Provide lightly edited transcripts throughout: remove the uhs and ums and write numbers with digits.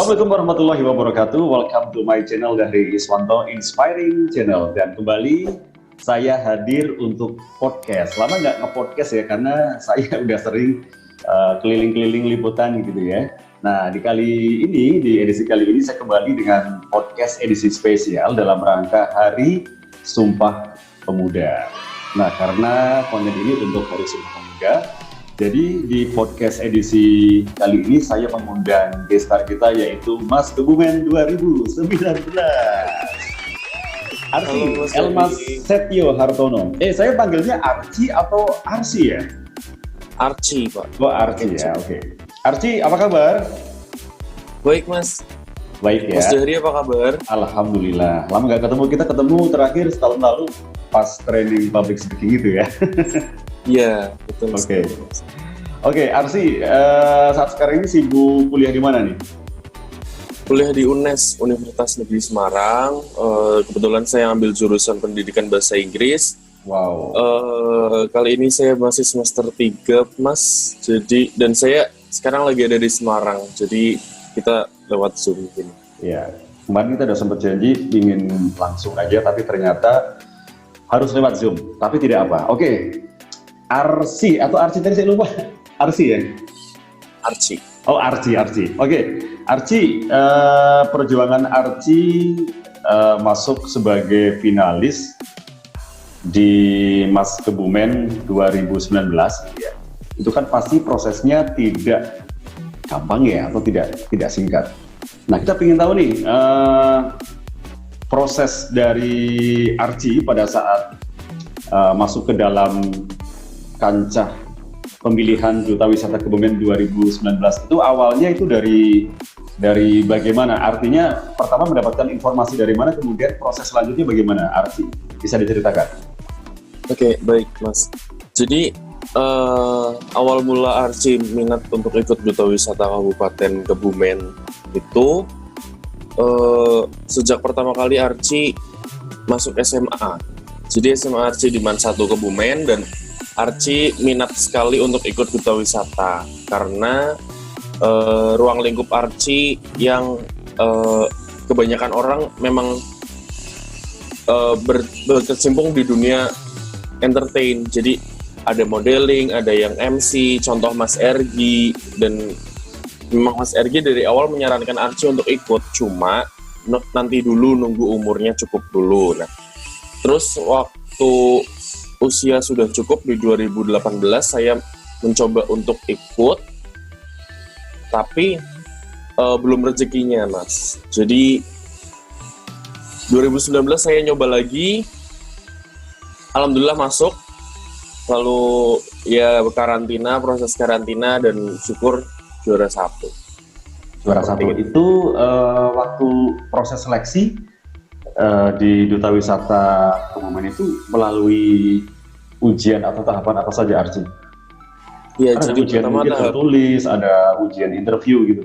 Assalamualaikum warahmatullahi wabarakatuh. Welcome to my channel dari Iswanto Inspiring Channel. Dan kembali saya hadir untuk podcast. Lama nggak nge-podcast ya, karena saya udah sering keliling-keliling liputan gitu ya. Nah, di edisi kali ini saya kembali dengan podcast edisi spesial dalam rangka Hari Sumpah Pemuda. Nah, karena konten ini untuk Hari Sumpah Pemuda, jadi di podcast edisi kali ini saya mengundang guest star kita, yaitu Mas Kebumen 2019. Arsi Elmas Setio Hartono. Saya panggilnya Arci atau Arsi ya? Arci, Pak. Oh, Arci ya, oke. Arci, apa kabar? Baik, Mas. Baik ya. Mas Jahri, apa kabar? Alhamdulillah. Lama gak ketemu, kita ketemu terakhir setahun lalu pas training public speaking gitu ya. Iya, betul. Oke, Arsi, saat sekarang ini sibuk kuliah di mana nih? Kuliah di UNES, Universitas Negeri Semarang. Kebetulan saya ambil jurusan pendidikan bahasa Inggris. Wow. Kali ini saya masih semester 3, Mas. Dan saya sekarang lagi ada di Semarang. Jadi kita lewat Zoom ini. Iya, kemarin kita udah sempat janji ingin langsung aja, tapi ternyata harus lewat Zoom. Tapi tidak apa. Oke. Arsi atau Arci tadi saya lupa. Arsi ya? Arci. Oh, Arci. Oke. Arci, perjuangan Arci masuk sebagai finalis di Mas Kebumen 2019 ya. Itu kan pasti prosesnya tidak gampang ya, atau tidak singkat. Nah, kita ingin tahu nih proses dari Arci pada saat masuk ke dalam kancah pemilihan Duta Wisata Kebumen 2019 itu awalnya itu dari bagaimana? Artinya pertama mendapatkan informasi dari mana, kemudian proses selanjutnya bagaimana, Arci? Bisa diceritakan? Oke, baik, Mas. Jadi awal mula Arci minat untuk ikut Duta Wisata Kabupaten Kebumen itu sejak pertama kali Arci masuk SMA. Jadi SMA Arci di Man 1 Kebumen, dan Arci minat sekali untuk ikut Duta Wisata karena ruang lingkup Arci yang kebanyakan orang memang berkecimpung di dunia entertain. Jadi ada modeling, ada yang MC, contoh Mas Ergi, dan memang Mas Ergi dari awal menyarankan Arci untuk ikut, cuma nanti dulu nunggu umurnya cukup dulu. Nah, terus waktu usia sudah cukup di 2018 saya mencoba untuk ikut, tapi belum rezekinya, Mas. Jadi 2019 saya nyoba lagi, alhamdulillah masuk, lalu ya karantina, proses karantina, dan syukur juara 1. Juara 1 itu waktu proses seleksi di Duta Wisata Kebumen itu melalui ujian atau tahapan apa saja, Arci? Ya, ada jadi ujian pertama mungkin tertulis, ada ujian interview gitu.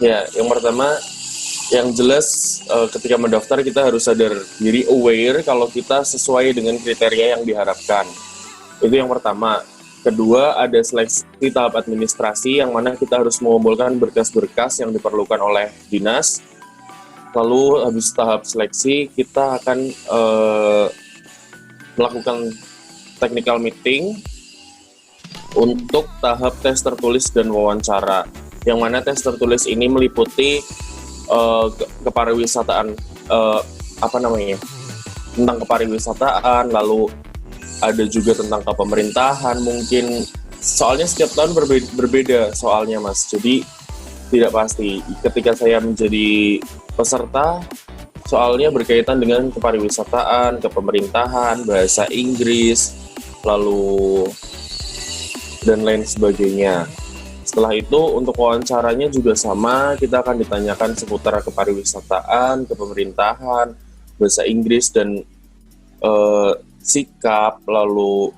Ya, yang pertama, yang jelas ketika mendaftar kita harus sadar diri, aware kalau kita sesuai dengan kriteria yang diharapkan. Itu yang pertama. Kedua, ada seleksi tahap administrasi yang mana kita harus mengumpulkan berkas-berkas yang diperlukan oleh dinas. Lalu habis tahap seleksi kita akan melakukan technical meeting untuk tahap tes tertulis dan wawancara. Yang mana tes tertulis ini meliputi kepariwisataan, tentang kepariwisataan, lalu ada juga tentang kepemerintahan mungkin. Soalnya setiap tahun berbeda soalnya, Mas. Jadi tidak pasti. Ketika saya menjadi peserta, soalnya berkaitan dengan kepariwisataan, kepemerintahan, bahasa Inggris, lalu dan lain sebagainya. Setelah itu untuk wawancaranya juga sama, kita akan ditanyakan seputar kepariwisataan, kepemerintahan, bahasa Inggris, dan sikap, lalu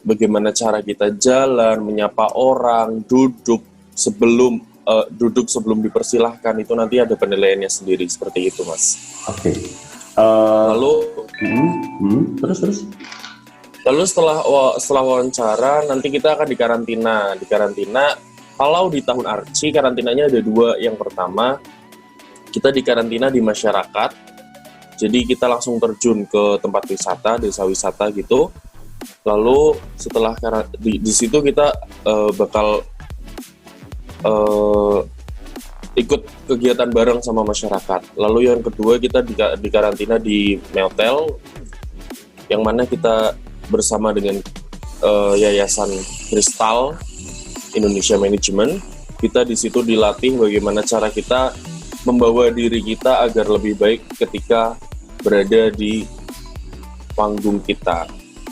bagaimana cara kita jalan, menyapa orang, duduk sebelum dipersilahkan, itu nanti ada penilaiannya sendiri, seperti itu, Mas. Oke. Lalu Terus. Lalu setelah wawancara nanti kita akan dikarantina Kalau di tahun Arci karantinanya ada 2. Yang pertama, kita dikarantina di masyarakat. Jadi kita langsung terjun ke tempat wisata, desa wisata gitu. Lalu setelah di situ kita bakal ikut kegiatan bareng sama masyarakat. Lalu yang kedua kita dikarantina di Meltel, yang mana kita bersama dengan Yayasan Kristal Indonesia Management. Kita di situ dilatih bagaimana cara kita membawa diri kita agar lebih baik ketika berada di panggung kita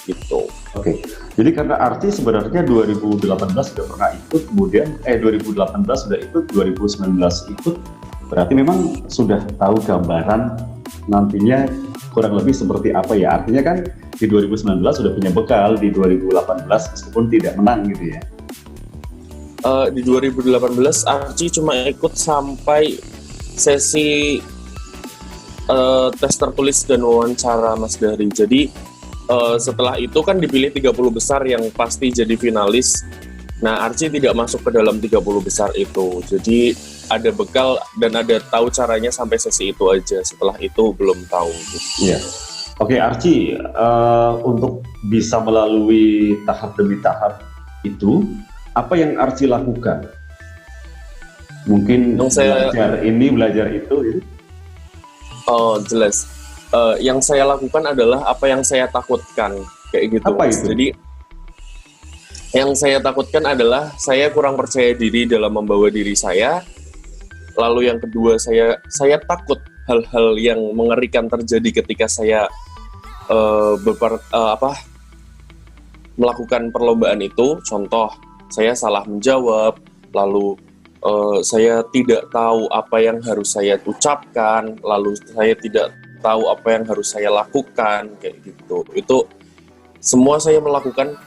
gitu. Oke. Jadi karena Arci sebenarnya 2018 sudah pernah ikut, kemudian 2018 sudah ikut, 2019 ikut, berarti memang sudah tahu gambaran nantinya kurang lebih seperti apa ya. Artinya kan di 2019 sudah punya bekal, di 2018 meskipun tidak menang gitu ya. Di 2018 Arci cuma ikut sampai sesi tes tertulis dan wawancara Mas Dahri. Jadi setelah itu kan dipilih 30 besar yang pasti jadi finalis. Nah, Arci tidak masuk ke dalam 30 besar itu. Jadi ada bekal dan ada tahu caranya sampai sesi itu aja. Setelah itu belum tahu. Iya. Oke, Arci, untuk bisa melalui tahap demi tahap itu, apa yang Arci lakukan? Mungkin belajar ini, belajar itu. Gitu? Oh, jelas. Yang saya lakukan adalah apa yang saya takutkan, kayak gitu. Apa itu? Jadi yang saya takutkan adalah saya kurang percaya diri dalam membawa diri saya. Lalu yang kedua, saya takut hal-hal yang mengerikan terjadi ketika saya melakukan perlombaan itu. Contoh, saya salah menjawab, lalu saya tidak tahu apa yang harus saya ucapkan, lalu saya tidak tahu apa yang harus saya lakukan, kayak gitu. Itu semua saya melakukan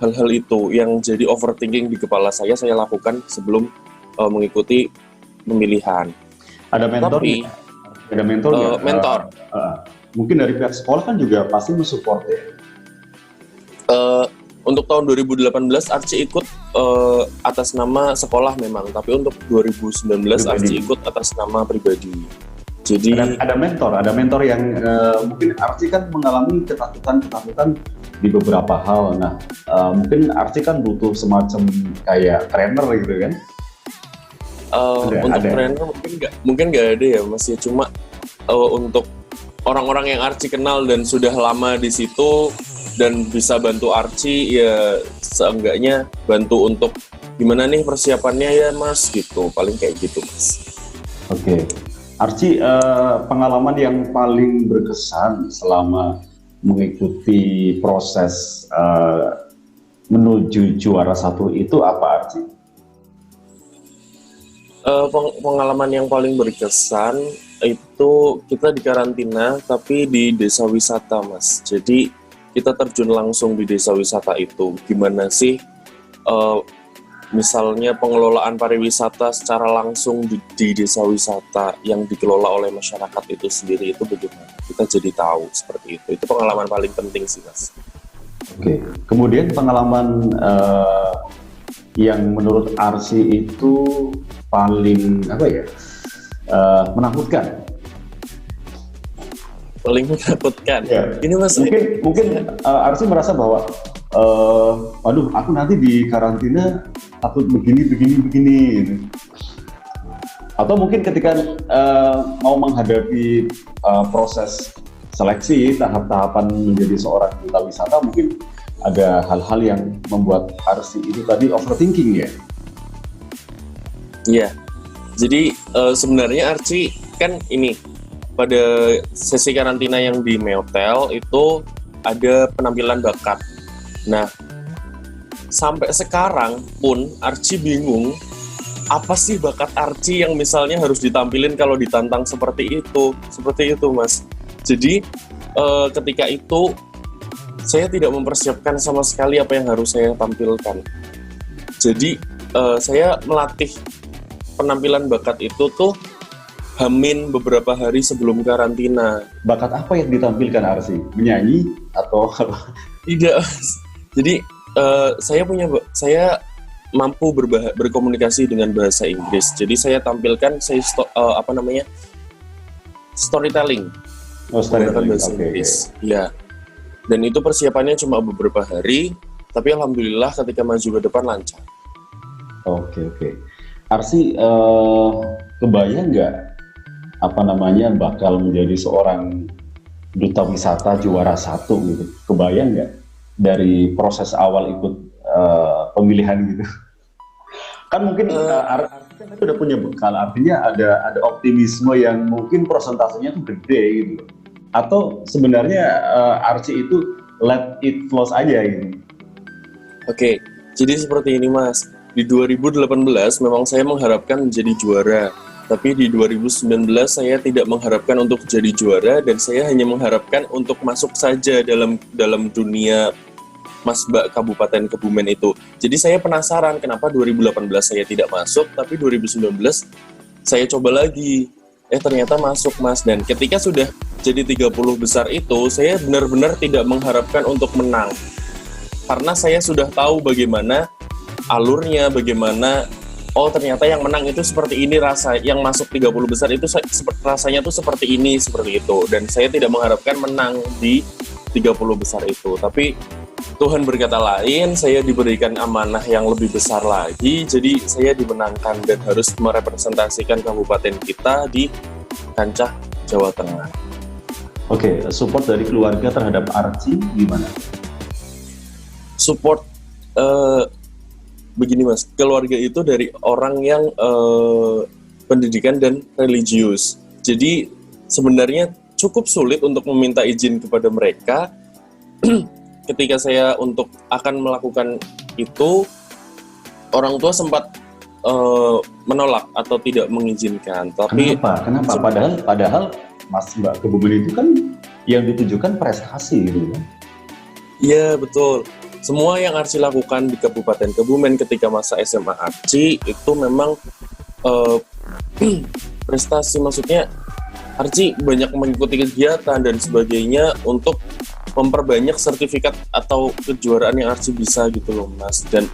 hal-hal itu yang jadi overthinking di kepala saya lakukan sebelum mengikuti pemilihan. Ada mentor? Tapi ada mentor? Mentor. Mungkin dari pihak sekolah kan juga pasti mensupport ya. Untuk tahun 2018 Arci ikut atas nama sekolah memang, tapi untuk 2019 Arci ikut atas nama pribadi. Jadi ada mentor yang mungkin Arci kan mengalami ketakutan di beberapa hal. Nah, mungkin Arci kan butuh semacam kayak trainer gitu kan? Untuk trainer mungkin nggak ada ya, Mas ya. Cuma untuk orang-orang yang Arci kenal dan sudah lama di situ dan bisa bantu Arci, ya seenggaknya bantu untuk gimana nih persiapannya ya Mas gitu. Paling kayak gitu Mas. Oke. Arci, pengalaman yang paling berkesan selama mengikuti proses menuju juara 1 itu apa, Arci? Pengalaman yang paling berkesan itu kita di karantina tapi di desa wisata, Mas. Jadi kita terjun langsung di desa wisata itu. Gimana sih misalnya pengelolaan pariwisata secara langsung di desa wisata yang dikelola oleh masyarakat itu sendiri, itu bagaimana? Kita jadi tahu seperti itu. Itu pengalaman paling penting sih, Mas. Oke. Kemudian pengalaman yang menurut Arci itu paling menakutkan. Paling menakutkan. Ya. Ini Mas. Mungkin Arci merasa bahwa waduh, aku nanti di karantina takut begini. Atau mungkin ketika mau menghadapi proses seleksi, tahap-tahapan menjadi seorang duta wisata, mungkin ada hal-hal yang membuat Arci itu tadi overthinking ya? Iya. Jadi sebenarnya Arci kan ini pada sesi karantina yang di Meltel itu ada penampilan bakat. Nah, sampai sekarang pun Arci bingung apa sih bakat Arci yang misalnya harus ditampilin kalau ditantang seperti itu Mas. Jadi ketika itu saya tidak mempersiapkan sama sekali apa yang harus saya tampilkan. Jadi saya melatih penampilan bakat itu tuh hamin beberapa hari sebelum karantina. Bakat apa yang ditampilkan Arci? Menyanyi atau tidak? Jadi saya mampu berkomunikasi dengan bahasa Inggris. Jadi saya tampilkan storytelling menggunakan bahasa Inggris. Ya. Dan itu persiapannya cuma beberapa hari, tapi alhamdulillah ketika maju ke depan lancar. Oke. Arsy, kebayang nggak bakal menjadi seorang duta wisata juara 1 gitu? Kebayang nggak dari proses awal ikut pemilihan gitu? Kan mungkin Arsy kan udah punya bekal, artinya ada optimisme yang mungkin persentasenya tuh gede gitu. Atau sebenarnya Arsy itu let it flow aja gitu? Oke, jadi seperti ini Mas. Di 2018 memang saya mengharapkan menjadi juara. Tapi di 2019 saya tidak mengharapkan untuk jadi juara dan saya hanya mengharapkan untuk masuk saja dalam dunia Masbak Kabupaten Kebumen itu. Jadi saya penasaran kenapa 2018 saya tidak masuk, tapi 2019 saya coba lagi. Ternyata masuk Mas, dan ketika sudah jadi 30 besar itu, saya benar-benar tidak mengharapkan untuk menang. Karena saya sudah tahu bagaimana alurnya, bagaimana ternyata yang menang itu seperti ini, yang masuk 30 besar itu rasanya tuh seperti ini, seperti itu. Dan saya tidak mengharapkan menang di 30 besar itu. Tapi Tuhan berkata lain, saya diberikan amanah yang lebih besar lagi, jadi saya dimenangkan dan harus merepresentasikan kabupaten kita di kancah Jawa Tengah. Oke, support dari keluarga terhadap Arsy gimana? Support, begini Mas, keluarga itu dari orang yang pendidikan dan religius. Jadi sebenarnya cukup sulit untuk meminta izin kepada mereka. Ketika saya akan melakukan itu, orang tua sempat menolak atau tidak mengizinkan. Tapi Kenapa? Padahal Masbak Kebumen itu kan yang ditujukan prestasi gitu kan? Iya betul. Semua yang Arsy lakukan di Kabupaten Kebumen ketika masa SMA Arsy itu memang prestasi, maksudnya Arsy banyak mengikuti kegiatan dan sebagainya untuk memperbanyak sertifikat atau kejuaraan yang Arsy bisa gitu loh Mas. Dan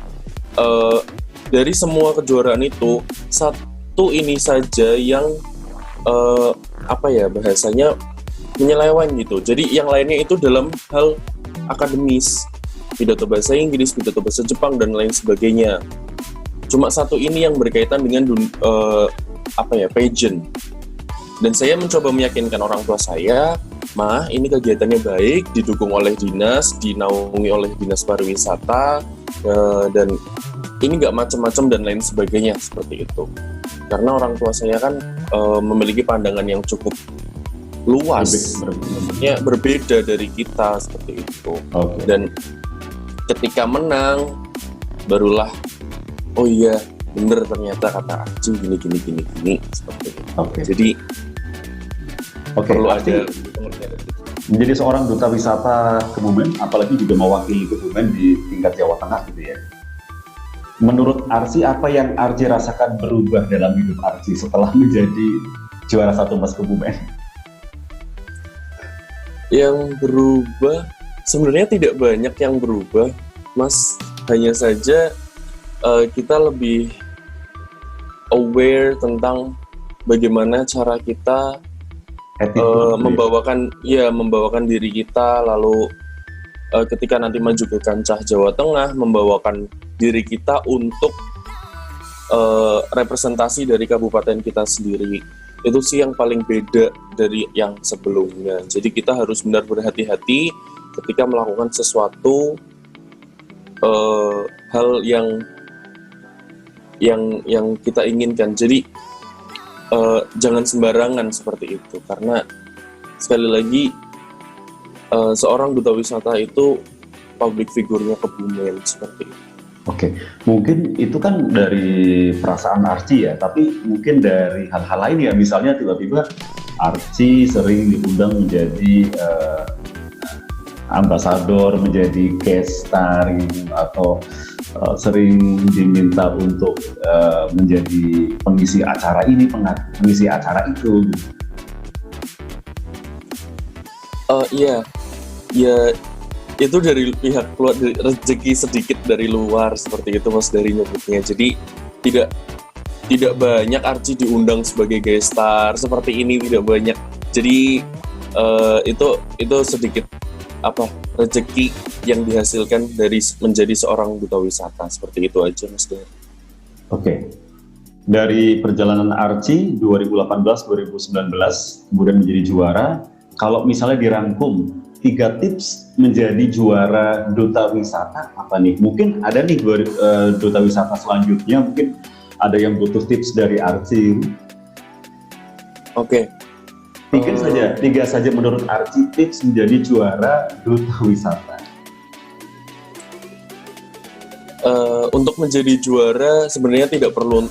dari semua kejuaraan itu, satu ini saja yang bahasanya menyeleweng gitu. Jadi yang lainnya itu dalam hal akademis, pidato bahasa Inggris, pidato bahasa Jepang dan lain sebagainya. Cuma satu ini yang berkaitan dengan pageant. Dan saya mencoba meyakinkan orang tua saya, "Ma, ini kegiatannya baik, didukung oleh dinas, dinaungi oleh dinas pariwisata, dan ini nggak macam-macam dan lain sebagainya," seperti itu. Karena orang tua saya kan memiliki pandangan yang cukup luas, berbeda dari kita seperti itu. Okay. Dan ketika menang, barulah, oh iya, bener ternyata kata Arsy gini seperti itu. Okay. Jadi perlu ada menjadi seorang duta wisata Kebumen, apalagi juga mewakili Kebumen di tingkat Jawa Tengah gitu ya. Menurut Arsy, apa yang Arsy rasakan berubah dalam hidup Arsy setelah menjadi juara 1 Mas Kebumen? Yang berubah sebenarnya tidak banyak yang berubah, Mas. Hanya saja kita lebih aware tentang bagaimana cara kita membawakan diri kita, lalu ketika nanti maju ke kancah Jawa Tengah, membawakan diri kita untuk representasi dari kabupaten kita sendiri. Itu sih yang paling beda dari yang sebelumnya. Jadi kita harus benar berhati-hati ketika melakukan sesuatu hal yang kita inginkan. Jadi jangan sembarangan seperti itu, karena sekali lagi seorang duta wisata itu public figure-nya Kebumen seperti itu. Oke, mungkin itu kan dari perasaan Arsy ya, tapi mungkin dari hal-hal lain ya, misalnya tiba-tiba Arsy sering diundang menjadi ambasador, menjadi guest star gitu, atau sering diminta untuk menjadi pengisi acara ini, pengisi acara itu. Iya, ya itu dari pihak keluar, dari rezeki sedikit dari luar seperti itu Mas dari nyebutnya. Jadi tidak banyak Archie diundang sebagai guest star seperti ini, tidak banyak. Jadi itu sedikit rezeki yang dihasilkan dari menjadi seorang duta wisata, seperti itu aja Mas Dari. Oke. Dari perjalanan Archie 2018-2019 kemudian menjadi juara, kalau misalnya dirangkum 3 tips menjadi juara duta wisata apa nih? Mungkin ada nih duta wisata selanjutnya, mungkin ada yang butuh tips dari Archie. Oke. 3 saja menurut Archie tips menjadi juara duta wisata. Untuk menjadi juara sebenarnya tidak perlu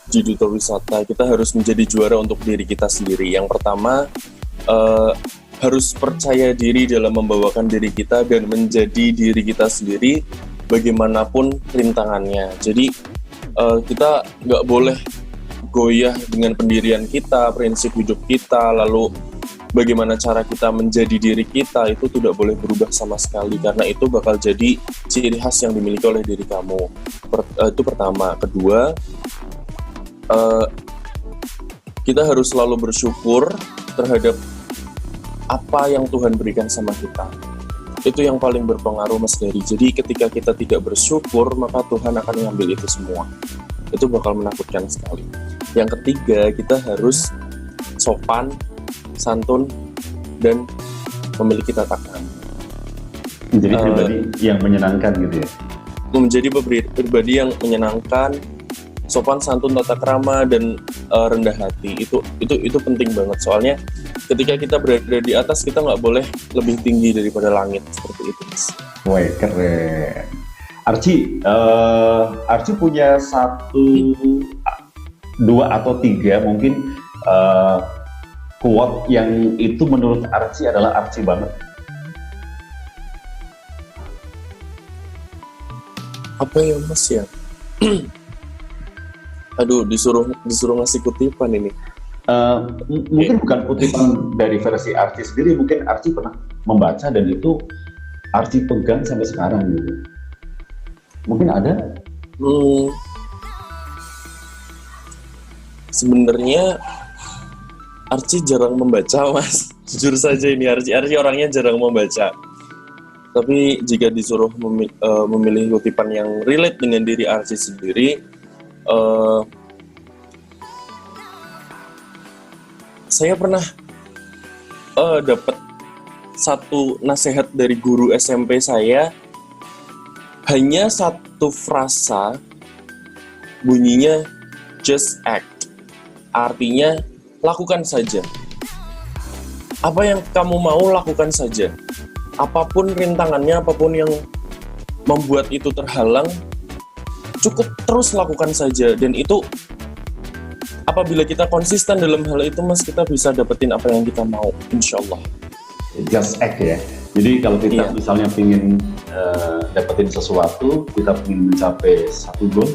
jadi duta wisata. Kita harus menjadi juara untuk diri kita sendiri. Yang pertama, harus percaya diri dalam membawakan diri kita dan menjadi diri kita sendiri bagaimanapun rintangannya. Jadi kita nggak boleh goyah dengan pendirian kita, prinsip hidup kita, lalu bagaimana cara kita menjadi diri kita itu tidak boleh berubah sama sekali, karena itu bakal jadi ciri khas yang dimiliki oleh diri kamu. Itu pertama. Kedua, kita harus selalu bersyukur terhadap apa yang Tuhan berikan sama kita. Itu yang paling berpengaruh Mas Dari. Jadi ketika kita tidak bersyukur, maka Tuhan akan mengambil itu semua. Itu bakal menakutkan sekali. Yang ketiga, kita harus sopan, santun, dan memiliki tata krama. Menjadi pribadi yang menyenangkan gitu ya? Menjadi pribadi yang menyenangkan, sopan, santun, tata krama, dan rendah hati. Itu penting banget. Soalnya ketika kita berada di atas, kita nggak boleh lebih tinggi daripada langit, seperti itu, Mas. Wah, keren. Archie punya 1, 2 atau 3 mungkin quote yang itu menurut Archie adalah Archie banget. Apa ya Mas ya? Aduh, disuruh ngasih kutipan ini. Mungkin bukan kutipan dari versi Archie sendiri, mungkin Archie pernah membaca dan itu Archie pegang sampai sekarang gitu. Mungkin ada? Sebenarnya Archie jarang membaca, Mas. Jujur saja ini Archie orangnya jarang membaca. Tapi jika disuruh memilih kutipan yang relate dengan diri Archie sendiri, saya pernah dapat satu nasihat dari guru SMP saya, hanya satu frasa, bunyinya just act, artinya lakukan saja. Apa yang kamu mau lakukan saja, apapun rintangannya, apapun yang membuat itu terhalang, cukup terus lakukan saja. Dan itu apabila kita konsisten dalam hal itu, Mas, kita bisa dapetin apa yang kita mau, insya Allah. Just act ya. Jadi kalau kita misalnya ingin dapetin sesuatu, kita ingin mencapai satu goal,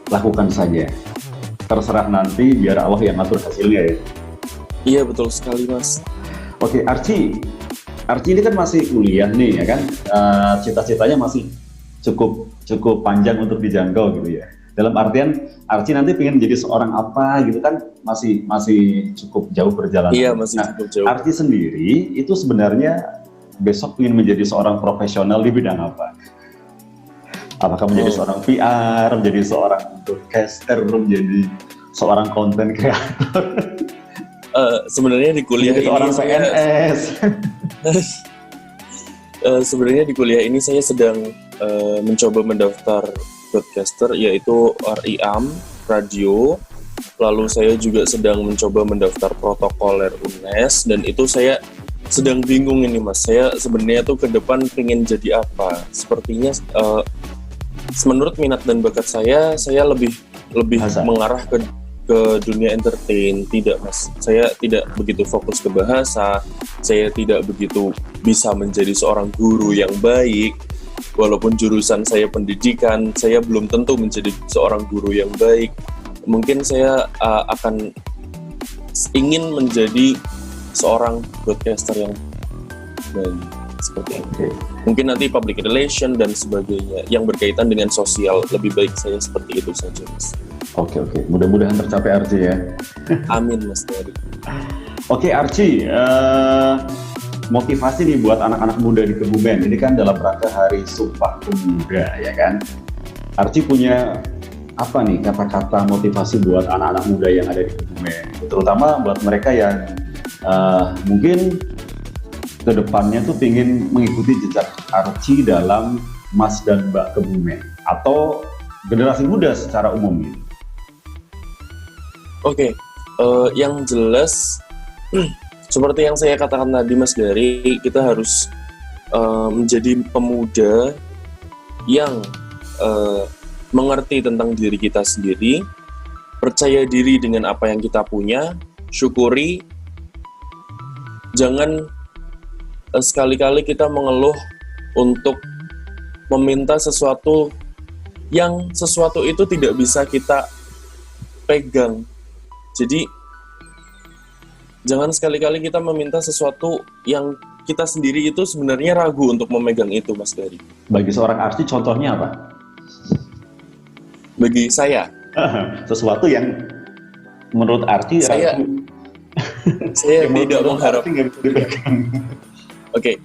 lakukan saja. Terserah nanti, biar Allah yang ngatur hasilnya ya. Iya, betul sekali, Mas. Oke, Archie ini kan masih kuliah nih ya kan, cita-citanya masih cukup panjang untuk dijangkau gitu ya. Dalam artian Archie nanti pengen jadi seorang apa gitu kan, masih cukup jauh perjalanan. Iya, masih cukup jauh. Archie sendiri itu sebenarnya besok ingin menjadi seorang profesional di bidang apa? Apakah menjadi seorang PR, menjadi seorang podcaster, menjadi seorang content creator? Sebenarnya di kuliah ini seorang PNS. Sebenarnya di kuliah ini saya sedang mencoba mendaftar podcaster, yaitu RIAM Radio. Lalu saya juga sedang mencoba mendaftar protokoler UNES, dan itu saya sedang bingung ini, Mas. Saya sebenarnya tuh ke depan pengen jadi apa? Sepertinya menurut minat dan bakat saya lebih mengarah ke dunia entertain. Tidak, Mas. Saya tidak begitu fokus ke bahasa. Saya tidak begitu bisa menjadi seorang guru yang baik. Walaupun jurusan saya pendidikan, saya belum tentu menjadi seorang guru yang baik. Mungkin saya akan ingin menjadi seorang broadcaster yang baik. seperti itu. Mungkin nanti public relation dan sebagainya yang berkaitan dengan sosial, lebih baik saya seperti itu saja, Mas. Oke. Mudah-mudahan tercapai Archie ya. Amin, Mas Dari. Oke Archie, motivasi nih buat anak-anak muda di Kebumen. Ini kan dalam rangka Hari Sumpah Pemuda ya kan. Archie punya apa nih kata-kata motivasi buat anak-anak muda yang ada di Kebumen, terutama buat mereka yang mungkin kedepannya tuh ingin mengikuti jejak Archie dalam Mas dan Mbak Kebumen atau generasi muda secara umum gitu. Oke, yang jelas seperti yang saya katakan tadi Mas Dari, kita harus menjadi pemuda yang mengerti tentang diri kita sendiri, percaya diri dengan apa yang kita punya, syukuri, jangan sekali-kali kita mengeluh untuk meminta sesuatu yang sesuatu itu tidak bisa kita pegang. Jadi jangan sekali-kali kita meminta sesuatu yang kita sendiri itu sebenarnya ragu untuk memegang itu, Mas Dari. Bagi seorang Archie contohnya apa? Bagi saya sesuatu yang menurut Archie saya tidak mengharapkan. Oke,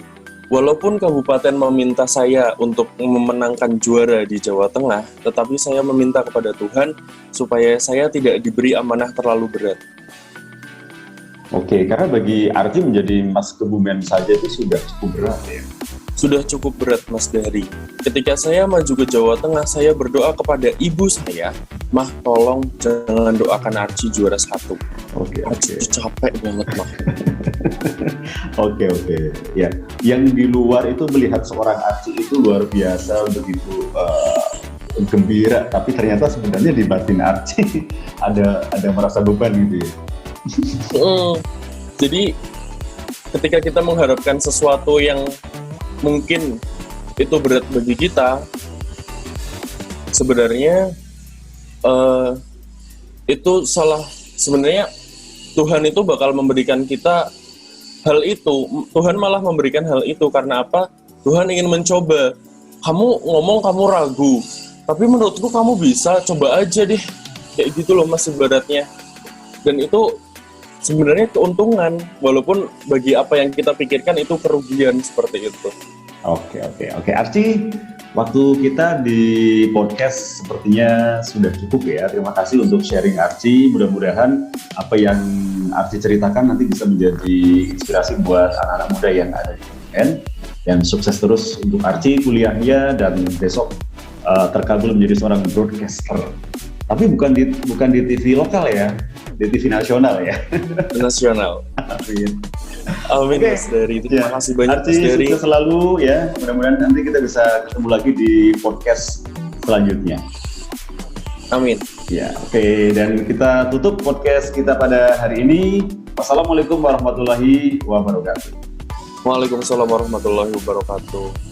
walaupun kabupaten meminta saya untuk memenangkan juara di Jawa Tengah, tetapi saya meminta kepada Tuhan supaya saya tidak diberi amanah terlalu berat. Oke, karena bagi Archie menjadi Mas Kebumen saja itu sudah cukup berat ya. Sudah cukup berat, Mas Dari. Ketika saya maju ke Jawa Tengah, saya berdoa kepada ibu saya, Mah, tolong jangan doakan Archie juara 1. Oke. Capek banget, Mah. Oke. Ya, yang di luar itu melihat seorang Archie itu luar biasa, begitu gembira, tapi ternyata sebenarnya di batin Archie ada merasa beban gitu ya. Jadi ketika kita mengharapkan sesuatu yang mungkin itu berat bagi kita, sebenarnya itu salah. Sebenarnya Tuhan itu bakal memberikan kita hal itu. Tuhan malah memberikan hal itu karena apa? Tuhan ingin mencoba. Kamu ngomong kamu ragu, tapi menurutku kamu bisa, coba aja deh. Kayak gitu loh Mas ibaratnya. Dan itu sebenarnya keuntungan, walaupun bagi apa yang kita pikirkan itu kerugian seperti itu. Oke. Archie, waktu kita di podcast sepertinya sudah cukup ya. Terima kasih untuk sharing Archie. Mudah-mudahan apa yang Archie ceritakan nanti bisa menjadi inspirasi buat anak-anak muda yang ada di Kebumen. Dan sukses terus untuk Archie kuliahnya dan besok terkabul menjadi seorang broadcaster. Tapi bukan di TV lokal ya, di TV nasional ya. Nasional. Amin. Okay. Mas Dari. Terima kasih banyak Archie, Mas Dari. sukses selalu ya. Mudah-mudahan nanti kita bisa ketemu lagi di podcast selanjutnya. Amin. Ya, oke. Dan kita tutup podcast kita pada hari ini. Wassalamualaikum warahmatullahi wabarakatuh. Waalaikumsalam warahmatullahi wabarakatuh.